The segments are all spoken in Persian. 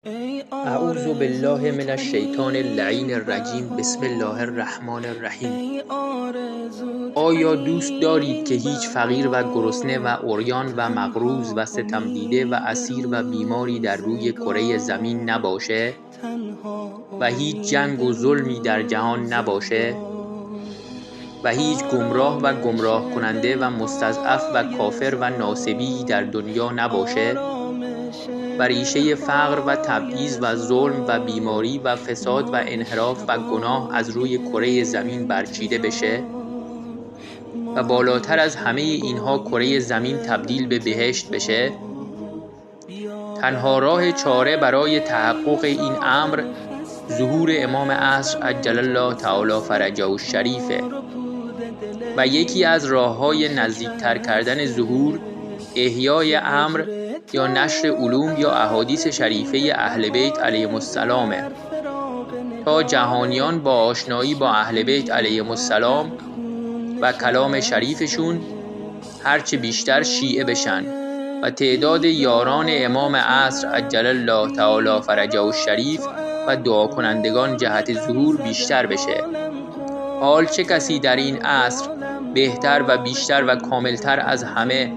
اعوذ بالله من الشیطان اللعین الرجیم. بسم الله الرحمن الرحیم. آیا دوست دارید که هیچ فقیر و گرسنه و عریان و مقروض و ستم دیده و اسیر و بیماری در روی کره زمین نباشه و هیچ جنگ و ظلمی در جهان نباشه و هیچ گمراه و گمراه کننده و مستضعف و کافر و ناصبی در دنیا نباشه و ریشه فقر و تبعیض و ظلم و بیماری و فساد و انحراف و گناه از روی کره زمین برچیده بشه و بالاتر از همه اینها کره زمین تبدیل به بهشت بشه؟ تنها راه چاره برای تحقق این امر ظهور امام عصر عجل الله تعالی فرجه الشریفه و یکی از راه‌های نزدیکتر کردن ظهور احیای امر یا نشر علوم یا احادیث شریفه اهل بیت علیهم السلامه تا جهانیان با آشنایی با اهل بیت علیهم السلام و کلام شریفشون هرچه بیشتر شیعه بشن و تعداد یاران امام عصر عجل الله تعالی فرجه الشریف و دعا کنندگان جهت ظهور بیشتر بشه. حال چه کسی در این عصر بهتر و بیشتر و کاملتر از همه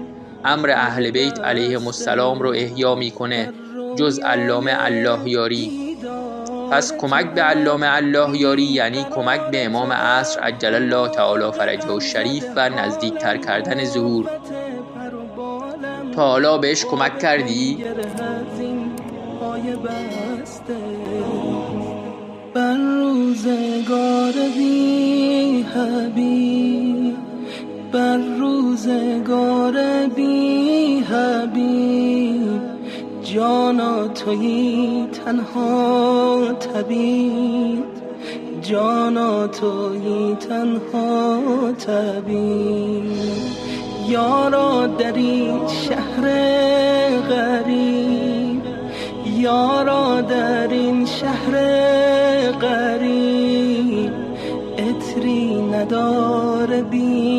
امر اهل بیت علیهم السلام رو احیا میکنه جز علامه الله یاری؟ پس کمک به علامه الله یاری یعنی کمک به امام عصر عجل الله تعالی فرجه الشریف و نزدیکتر کردن ظهور. تا حالا بهش کمک کردی؟ بر روزگار بی حبیب، بر روزگار بی حبیب، جانا تویی تنها طبیب، جانا تویی تنها طبیب. یارا در این شهر غریب، یارا در این شهر غریب، عطری نداره بی